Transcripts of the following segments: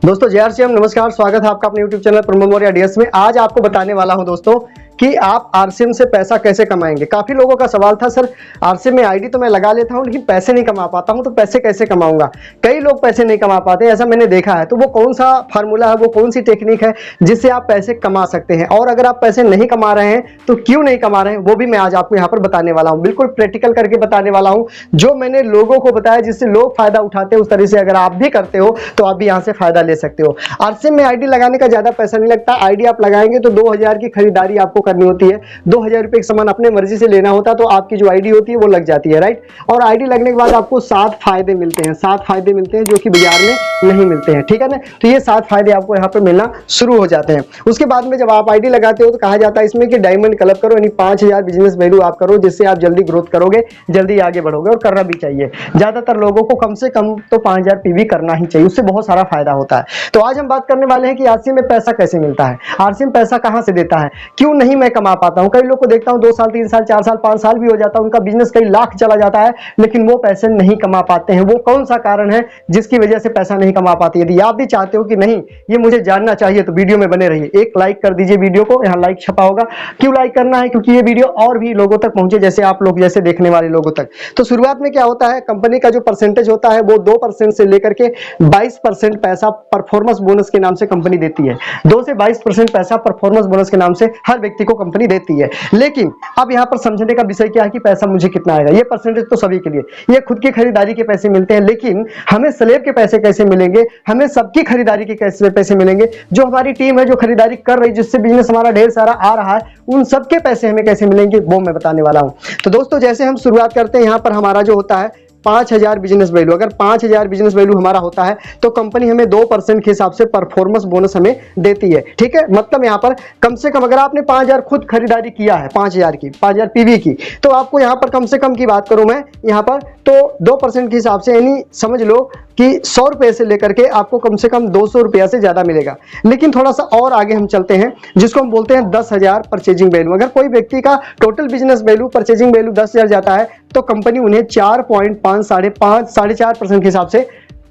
दोस्तों जय श्री राम, नमस्कार। स्वागत है आपका अपने YouTube channel Pramod Maurya DS में। आज आपको बताने वाला हूं दोस्तों कि आप आरसीएम से पैसा कैसे कमाएंगे। काफी लोगों का सवाल था, सर आरसीएम में आईडी तो मैं लगा लेता हूं लेकिन पैसे नहीं कमा पाता हूं, तो पैसे कैसे कमाऊंगा। कई लोग पैसे नहीं कमा पाते, ऐसा मैंने देखा है। तो वो कौन सा फार्मूला है, वो कौन सी टेक्निक है जिससे आप पैसे कमा सकते हैं, और अगर आप पैसे नहीं कमा रहे हैं तो क्यों नहीं कमा रहे हैं, वो भी मैं आज आपको यहाँ पर बताने वाला हूँ। बिल्कुल प्रैक्टिकल करके बताने वाला हूँ, जो मैंने लोगों को बताया जिससे लोग फायदा उठाते हैं। उस तरह से अगर आप भी करते हो तो आप भी यहाँ से फायदा ले सकते हो। आरसीएम में आईडी लगाने का ज्यादा पैसा नहीं लगता। आईडी आप लगाएंगे तो 2000 की खरीदारी आपको करनी होती है। 2000 रुपए का सामान अपने मर्जी से लेना होता है, तो आपकी जो आईडी होती है वो लग जाती है, राइट। और आईडी लगने के बाद आपको 7 फायदे मिलते हैं। 7 फायदे मिलते हैं जो कि बाजार में नहीं मिलते हैं, ठीक है ना। तो ये 7 फायदे आपको यहाँ पे मिलना शुरू हो जाते हैं। उसके बाद में जब आप आईडी लगाते हो तो कहा जाता है इसमें कि डायमंड क्लब करो, यानी 5000 बिजनेस वैल्यू आप करो, जिससे आप जल्दी ग्रोथ करोगे, जल्दी आगे बढ़ोगे। और करना भी चाहिए। ज्यादातर लोगों को कम से कम तो 5000 पीवी करना ही चाहिए, उससे बहुत सारा फायदा होता है। तो आज हम बात करने वाले हैं कि आरसीएम में पैसा कैसे मिलता है, आरसीएम पैसा कहां से देता है, क्यों नहीं मैं कमा पाता हूं। कई लोग को देखता हूं 2 साल 3 साल 4 साल 5 साल भी हो जाता है, उनका बिजनेस कई लाख चला जाता है, लेकिन वो पैसे नहीं कमा पाते हैं। वो कौन सा कारण है जिसकी वजह से पैसा नहीं कमा पाते। यदि आप भी चाहते हो कि नहीं ये मुझे जानना चाहिए तो वीडियो में बने रहिए। एक लाइक कर दीजिए वीडियो को, यहाँ लाइक छपा होगा। क्यों लाइक करना है, क्योंकि ये वीडियो और भी लोगों तक पहुंचे, जैसे आप लोग जैसे देखने वाले लोगों तक। तो शुरुआत में क्या होता है, कंपनी का जो परसेंटेज होता है वो 2% से लेकर के 22% पैसा परफॉर्मेंस बोनस के नाम से कंपनी देती है। 2 से 22% पैसा परफॉर्मेंस बोनस के नाम से हर व्यक्ति को कंपनी देती है। लेकिन अब यहाँ पर समझने का विषय क्या है कि पैसा मुझे कितना आएगा। ये परसेंटेज तो सभी के लिए, ये खुद की खरीदारी के पैसे मिलते हैं, लेकिन हमें स्लैब के पैसे कैसे मिलेंगे, हमें सबकी खरीदारी के कैसे पैसे मिलेंगे। जो हमारी टीम है जो खरीदारी कर रही, जिससे बिजनेस हमारा ढेर सारा आ रहा है, उन सबके पैसे हमें कैसे मिलेंगे वो मैं बताने वाला हूं। तो दोस्तों जैसे हम शुरुआत करते हैं, यहाँ पर हमारा जो होता है 5000 बिजनेस वैल्यू। अगर 5000 बिजनेस वैल्यू हमारा होता है तो कंपनी हमें 2% के हिसाब से परफॉर्मेंस बोनस हमें देती है, ठीक है। मतलब यहाँ पर कम से कम अगर आपने 5000 खुद खरीदारी किया है, 5000 की 5000 पीवी की, तो आपको यहाँ पर कम से कम की बात करूं मैं यहाँ पर, तो 2% के हिसाब से, यानी समझ लो कि 100 रुपए से लेकर के आपको कम से कम 200 रुपया से ज्यादा मिलेगा। लेकिन थोड़ा सा और आगे हम चलते हैं, जिसको हम बोलते हैं 10,000 परचेजिंग वैल्यू। अगर कोई व्यक्ति का total business value purchasing value 10,000 जाता है तो कंपनी उन्हें 4.5 4.5% के हिसाब से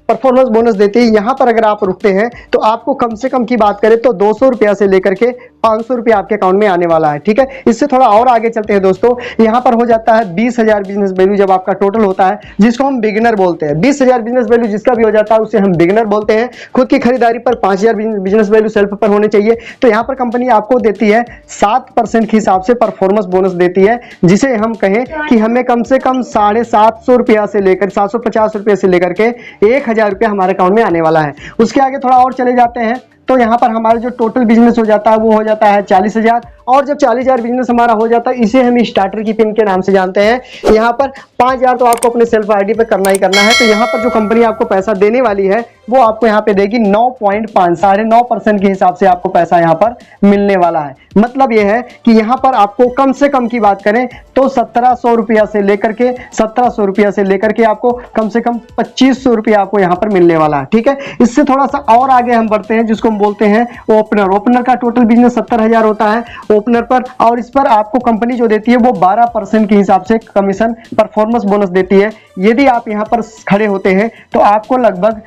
परफॉर्मेंस बोनस देती है। यहां पर अगर आप रुकते हैं तो आपको कम से कम की बात करें तो 200 रुपया से लेकर के 500 रुपया आपके अकाउंट में आने वाला है, ठीक है। इससे थोड़ा और आगे चलते हैं दोस्तों, यहां पर हो जाता है 20,000 बिजनेस वैल्यू जब आपका टोटल होता है, जिसको हम बिगिनर बोलते हैं। 20,000 बिजनेस वैल्यू जिसका भी हो जाता है उसे हम बिगिनर बोलते हैं। खुद की खरीदारी पर 5,000 बिजनेस वैल्यू सेल्फ पर होने चाहिए। तो यहां पर कंपनी आपको देती है 7% के हिसाब से परफॉर्मेंस बोनस देती है, जिसे हम कहें कि हमें कम से कम 750 रुपया से लेकर 750 रुपये से लेकर के 1000 रुपया हमारे अकाउंट में आने वाला है। उसके आगे थोड़ा और चले जाते हैं तो यहाँ पर हमारा जो टोटल बिजनेस हो जाता है वो हो जाता है 40,000। और जब 40,000 बिजनेस हमारा हो जाता है, इसे हम स्टार्टर की पिन के नाम से जानते हैं। यहाँ पर 5,000 तो आपको अपने सेल्फ आईडी पे करना ही करना है। तो यहाँ पर जो कंपनी आपको पैसा देने वाली है वो आपको यहाँ पे देगी 9.5 9.5% के हिसाब से आपको पैसा यहाँ पर मिलने वाला है। मतलब ये है कि यहाँ पर आपको कम से कम की बात करें तो 1700 रुपया से लेकर के 1700 रुपया से लेकर के आपको कम से कम 2500 रुपया आपको यहाँ पर मिलने वाला है, ठीक है। इससे थोड़ा सा और आगे हम बढ़ते हैं, जिसको हम बोलते हैं ओपनर। ओपनर का टोटल बिजनेस 70,000 होता है ओपनर पर, और इस पर आपको कंपनी जो देती है वो 12% के हिसाब से कमीशन परफॉर्मेंस बोनस देती है। यदि आप यहाँ पर खड़े होते हैं तो आपको लगभग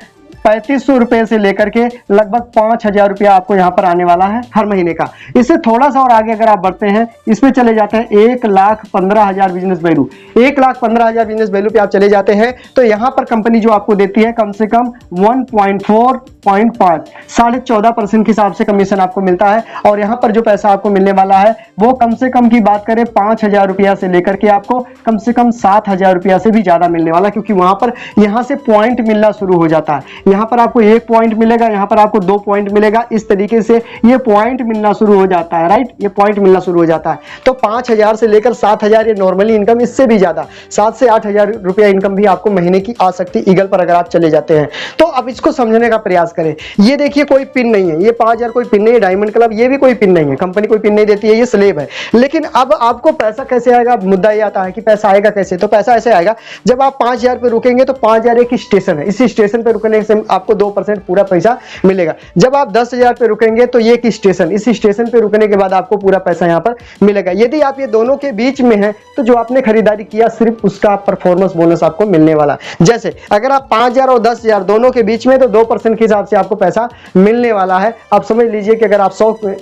3500 रुपए से लेकर के लगभग 5,000 रुपया आपको यहाँ पर आने वाला है हर महीने का। इससे थोड़ा सा और आगे अगर आप बढ़ते हैं, इसमें चले जाते हैं 1,15,000 बिजनेस वैल्यू। 1,15,000 बिजनेस वैल्यू पे आप चले जाते हैं तो यहाँ पर कंपनी जो आपको देती है कम से कम 1.4.5 14.5% के हिसाब से कमीशन आपको मिलता है। और यहाँ पर जो पैसा आपको मिलने वाला है वो कम से कम की बात करें 5,000 रुपया से लेकर के आपको कम से कम 7,000 रुपया से भी ज्यादा मिलने वाला, क्योंकि वहां पर यहाँ से पॉइंट मिलना शुरू हो जाता है। यहाँ पर आपको 1 पॉइंट मिलेगा, यहाँ पर आपको 2 पॉइंट मिलेगा। इस तरीके से ये पॉइंट मिलना शुरू हो जाता है, राइट। ये पॉइंट मिलना शुरू हो जाता है। तो 5,000 से लेकर 7,000 ये नॉर्मली इनकम, इससे भी ज्यादा 7 से 8,000 रुपया इनकम भी आपको महीने की आ सकती है ईगल पर अगर आप चले जाते हैं तो। अब इसको समझने का प्रयास करें। ये देखिए कोई पिन नहीं है, ये 5,000 कोई पिन नहीं है। डायमंड क्लब ये भी कोई पिन नहीं है, कंपनी कोई पिन नहीं देती है, ये स्लेब है। लेकिन अब आपको पैसा कैसे आएगा, मुद्दा ये आता है कि पैसा आएगा कैसे। तो पैसा ऐसे आएगा, जब आप 5,000 पे रुकेंगे तो 5,000 एक स्टेशन है, इस स्टेशन पे रुकने से में आपको 2% पूरा पैसा मिलेगा। जब आप 10,000 पे रुकेंगे तो ये एक स्टेशन, इस स्टेशन पे रुकने के बाद आपको पूरा पैसा यहाँ पर मिलेगा। यदि आप ये दोनों के बीच में हैं तो जो आपने खरीदारी किया सिर्फ उसका परफॉर्मेंस बोनस आपको मिलने वाला। जैसे अगर आप 5,000 और 10,000 दोनों के बीच में तो 2% के हिसाब से आपको पैसा मिलने वाला है। आप समझ लीजिए कि अगर आप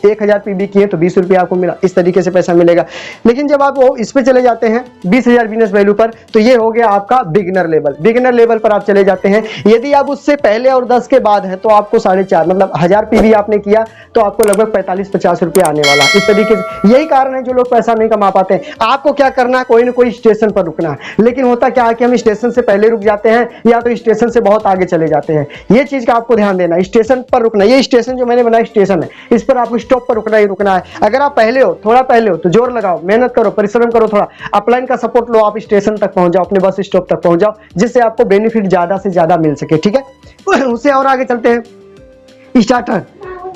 1,000 पीबी किए तो 20 रुपये आपको मिला, इस तरीके से पैसा मिलेगा। लेकिन जब आप वो इस पे चले जाते हैं 20,000 बिजनेस वैल्यू पर, तो ये हो गया आपका बिगिनर लेवल। बिगिनर लेवल पर आप चले जाते हैं। यदि आप उससे पहले और 10 के बाद है तो आपको 4.5 मतलब 1000 पीवी आपने किया तो आपको लगभग 45-50 रुपये आने वाला। इस तरीके से यही कारण है जो लोग पैसा नहीं कमा पाते हैं। आपको क्या करना है, कोई ना कोई स्टेशन पर रुकना है। लेकिन होता क्या है कि हम स्टेशन से पहले रुक जाते हैं या तो स्टेशन से बहुत आगे चले जाते हैं। ये चीज का आपको ध्यान देना, स्टेशन पर रुकना। ये स्टेशन जो मैंने बनाया स्टेशन है, इस पर आपको स्टॉप पर रुकना ही रुकना है। अगर आप पहले हो, थोड़ा पहले हो तो जोर लगाओ, मेहनत करो, परिश्रम करो, थोड़ा अपलाइन का सपोर्ट लो, आप स्टेशन तक पहुंच जाओ, अपने बस स्टॉप तक पहुंच जाओ, जिससे आपको बेनिफिट ज्यादा से ज्यादा मिल सके। ठीक है, उससे और आगे चलते हैं। स्टार्टर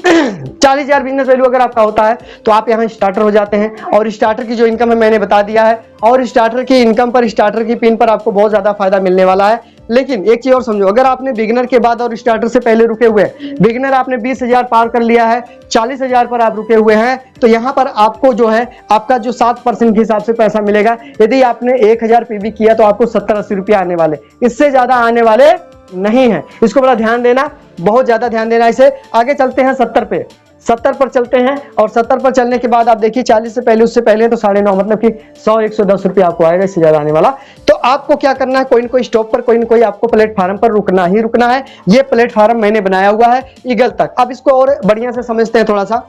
40,000 बिजनेस वैल्यू अगर आपका होता है तो आप यहाँ स्टार्टर हो जाते हैं। और स्टार्टर की जो इनकम है मैंने बता दिया है, और स्टार्टर की इनकम पर, स्टार्टर की पिन पर आपको बहुत ज्यादा फायदा मिलने वाला है। लेकिन एक चीज और समझो, अगर आपने बिगिनर के बाद और स्टार्टर से पहले रुके हुए, बिगिनर आपने 20,000 पार कर लिया है, 40,000 पर आप रुके हुए हैं, तो यहाँ पर आपको जो है आपका जो 7% के हिसाब से पैसा मिलेगा। यदि आपने 1,000 पीवी किया तो आपको 70-80 रुपये आने वाले, इससे ज्यादा आने वाले नहीं है। इसको बड़ा ध्यान देना, बहुत ज्यादा ध्यान देना। इसे आगे चलते हैं 70 पे, 70 पर चलते हैं। और 70 पर चलने के बाद आप देखिए 40 से पहले, उससे पहले तो 9.5 मतलब कि 100-110 रुपये आपको आएगा, इससे ज्यादा आने वाला। तो आपको क्या करना है, कोई ना कोई स्टॉप पर, कोई ना कोई आपको प्लेटफार्म पर रुकना ही रुकना है। ये प्लेटफार्म मैंने बनाया हुआ है ईगल तक। अब इसको और बढ़िया से समझते हैं थोड़ा सा।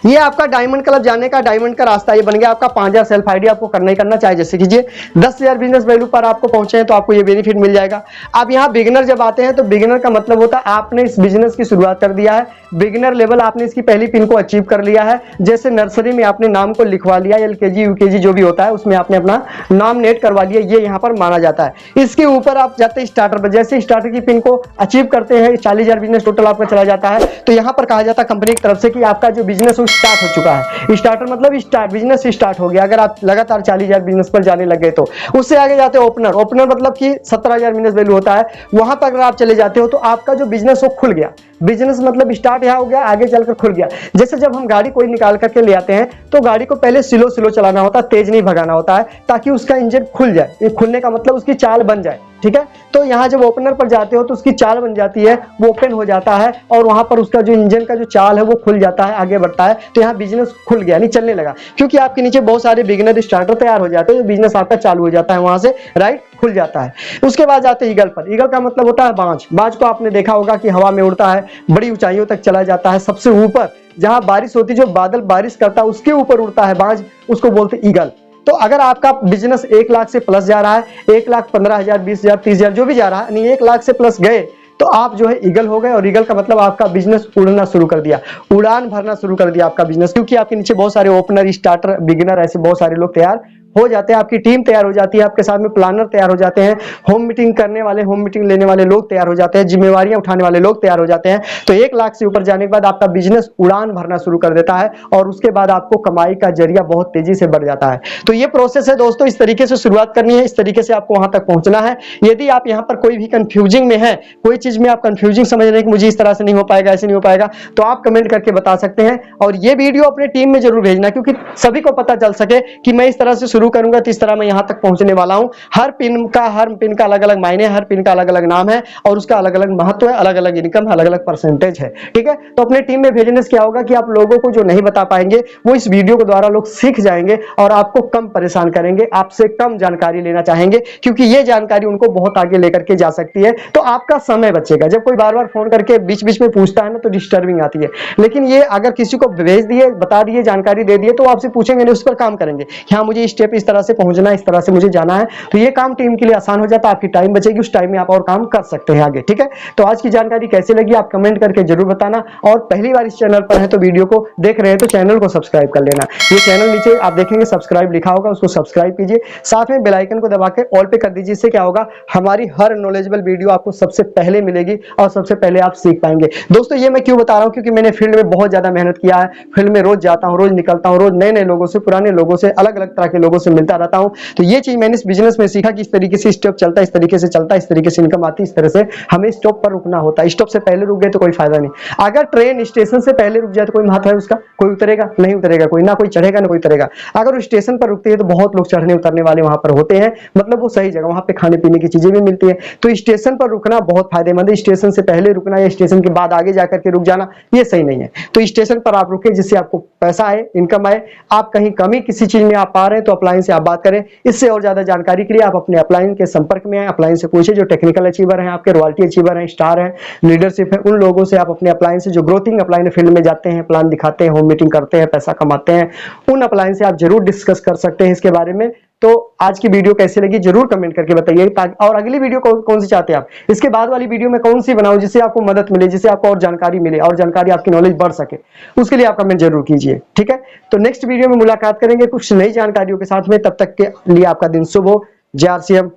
ये आपका डायमंड क्लब जाने का, डायमंड का रास्ता ये बन गया आपका। 5,000 सेल्फ आईडी आपको करना ही करना, चाहे जैसे कीजिए। 10,000 बिजनेस वैल्यू पर आपको पहुंचे हैं तो आपको ये बेनिफिट मिल जाएगा। अब यहाँ बिगिनर जब आते हैं तो बिगिनर का मतलब होता है आपने इस बिजनेस की शुरुआत कर दिया है, बिगिनर लेवल आपने इसकी पहली पिन को अचीव कर लिया है। जैसे नर्सरी में आपने नाम को लिखवा लिया, LKG UKG जो भी होता है उसमें आपने अपना नाम नेट करवा लिया, ये यहाँ पर माना जाता है। इसके ऊपर आप जाते हैं स्टार्टर पर, जैसे स्टार्टर की पिन को अचीव करते हैं 40,000 बिजनेस टोटल आपका चला जाता है, तो यहाँ पर कहा जाता है कंपनी की तरफ से कि आपका जो बिजनेस स्टार्ट हो चुका है। स्टार्टर मतलब स्टार्ट, बिजनेस स्टार्ट हो गया। अगर आप लगातार 40,000 बिजनेस पर जाने लगे तो उससे आगे जाते हो ओपनर। ओपनर मतलब कि 17,000 बिजनेस वैल्यू होता है, वहां पर अगर आप चले जाते हो तो आपका जो बिजनेस वो खुल गया। बिजनेस मतलब स्टार्ट यहाँ हो गया, आगे चलकर खुल गया। जैसे जब हम गाड़ी कोई निकाल करके ले आते हैं तो गाड़ी को पहले स्लो स्लो चलाना होता है, तेज नहीं भगाना होता है, ताकि उसका इंजन खुल जाए। ये खुलने का मतलब उसकी चाल बन जाए। ठीक है, तो यहाँ जब ओपनर पर जाते हो तो उसकी चाल बन जाती है, वो ओपन हो जाता है और वहां पर उसका जो इंजन का जो चाल है वो खुल जाता है, आगे बढ़ता है। तो यहाँ बिजनेस खुल गया, नहीं चलने लगा, क्योंकि आपके नीचे बहुत सारे बिगिनर स्टार्टर तैयार हो जाते हैं, बिजनेस आपका चालू हो जाता है वहां से, राइट, खुल जाता है। उसके बाद जाते हैं ईगल पर। ईगल का मतलब होता है बाज। बाज को आपने देखा होगा कि हवा में उड़ता है, बड़ी ऊंचाइयों तक चला जाता है, सबसे ऊपर जहां बारिश होती, जो बादल बारिश करता है उसके ऊपर उड़ता है बाज, उसको बोलते हैं ईगल। तो अगर आपका बिजनेस 1 लाख से प्लस जा रहा है, 1,15,000, 20,000, 30,000 जो भी जा रहा है, नहीं 1 लाख से प्लस गए तो आप जो है ईगल हो गए। और ईगल का मतलब आपका बिजनेस उड़ना शुरू कर दिया, उड़ान भरना शुरू कर दिया आपका बिजनेस, क्योंकि आपके नीचे बहुत सारे ओपनर, स्टार्टर, बिगिनर, ऐसे बहुत सारे लोग तैयार हो जाते हैं। आपकी टीम तैयार हो जाती है, आपके साथ में प्लानर तैयार हो जाते हैं, होम मीटिंग करने वाले, होम मीटिंग लेने वाले लोग तैयार हो जाते हैं, जिम्मेवारियां उठाने वाले लोग तैयार हो जाते हैं। तो 1 लाख से ऊपर जाने के बाद आपका बिजनेस उड़ान भरना शुरू कर देता है और उसके बाद आपको कमाई का जरिया बहुत तेजी से बढ़ जाता है। तो ये प्रोसेस है दोस्तों, इस तरीके से शुरुआत करनी है, इस तरीके से आपको वहां तक पहुंचना है। यदि आप यहाँ पर कोई भी कंफ्यूजिंग में है, कोई चीज में आप कंफ्यूजिंग समझ रहे हैं कि मुझे इस तरह से नहीं हो पाएगा, ऐसे नहीं हो पाएगा, तो आप कमेंट करके बता सकते हैं। और ये वीडियो अपने टीम में जरूर भेजना, क्योंकि सभी को पता चल सके कि मैं इस तरह से शुरू करूंगा तो इस तरह मैं यहां तक पहुंचने वाला हूं। हर पिन का अलग अलग मायने, हर पिन का अलग अलग नाम है और उसका अलग अलग महत्व है, अलग अलग इनकम, अलग अलग परसेंटेज है। ठीक है, तो अपने टीम में भेजने से क्या होगा कि आप लोगों को जो नहीं बता पाएंगे वो इस वीडियो के द्वारा लोग सीख जाएंगे और आपको कम परेशान करेंगे, आपसे कम जानकारी लेना चाहेंगे, क्योंकि ये जानकारी उनको बहुत आगे लेकर के जा सकती है। तो आपका समय बचेगा। जब कोई बार बार फोन करके बीच बीच में पूछता है ना तो डिस्टर्बिंग आती है। लेकिन ये अगर किसी को भेज दिए, बता दिए, जानकारी दे दिए, तो आपसे पूछेंगे नहीं, उस पर काम करेंगे। हाँ, मुझे स्टेप इस तरह से पहुंचना है, इस तरह से मुझे जाना है, तो ये काम टीम के लिए आसान हो जाता है, आपकी टाइम बचेगी, उस टाइम में आप और काम कर सकते हैं आगे। ठीक है, तो आज की जानकारी कैसी लगी आप कमेंट करके जरूर बताना। और पहली बार इस चैनल पर है तो वीडियो को देख रहे हैं तो चैनल को सब्सक्राइब कर लेना। ये चैनल नीचे आप देखेंगे सब्सक्राइब लिखा होगा, उसको सब्सक्राइब कीजिए, साथ में बेल आइकन को दबा के ऑल पे कर दीजिए। इससे क्या होगा, हमारी हर नॉलेजेबल वीडियो आपको सबसे पहले मिलेगी और सबसे पहले आप सीख पाएंगे। दोस्तों ये मैं क्यों बता रहा हूं, क्योंकि मैंने फील्ड में बहुत ज्यादा मेहनत किया है, फील्ड में रोज जाता हूं, रोज निकलता हूं, रोज नए नए लोगों से, पुराने लोगों से, अलग अलग तरह के लोगों लोगों से मिलता रहता हूँ। तो ये चीज मैंने इस बिजनेस में सीखा कि इस तरीके से स्टॉप चलता है, इस तरीके से चलता है, इस तरीके से इनकम आती है, इस तरह से हमें स्टॉप पर रुकना होता है। स्टॉप से पहले रुक गए तो कोई फायदा नहीं। अगर ट्रेन स्टेशन से पहले रुक जाए तो कोई महत्व है उसका? कोई उतरेगा नहीं, उतरेगा कोई, ना कोई चढ़ेगा ना कोई उतरेगा। अगर वो स्टेशन पर रुकती है तो बहुत लोग चढ़ने उतरने वाले वहां पर होते हैं, मतलब वो सही जगह, वहां पे खाने पीने की चीजें भी मिलती है। तो स्टेशन पर रुकना बहुत फायदेमंद है। स्टेशन से पहले रुकना या स्टेशन के बाद आगे जाकर के रुक जाना ये सही नहीं है। तो स्टेशन पर आप रुके जिससे आपको पैसा आए, इनकम आए। आप कहीं कमी किसी चीज में आप पा रहे हैं तो अपलाइन से आप बात करें। इससे और ज्यादा जानकारी के लिए आप अपने अपलाइन के संपर्क में आए, अपलाइन से पूछे जो टेक्निकल अचीवर हैं, आपके रॉयल्टी अचीवर हैं, स्टार हैं, लीडरशिप है, उन लोगों से आप अपने अपलाइन से जो ग्रोथिंग अपलाइन फील्ड में जाते हैं, प्लान दिखाते हैं, होम मीटिंग करते हैं, पैसा कमाते हैं, उन अपलाइन से आप जरूर डिस्कस कर सकते हैं इसके बारे में। तो आज की वीडियो कैसी लगी जरूर कमेंट करके बताइए। और अगली वीडियो कौन सी चाहते हैं आप, इसके बाद वाली वीडियो में कौन सी बनाऊं जिससे आपको मदद मिले, जिससे आपको और जानकारी मिले और जानकारी आपकी नॉलेज बढ़ सके, उसके लिए आप कमेंट जरूर कीजिए। ठीक है, तो नेक्स्ट वीडियो में मुलाकात करेंगे कुछ नई जानकारियों के साथ में। तब तक के लिए आपका दिन शुभ हो। जय आर सी एम,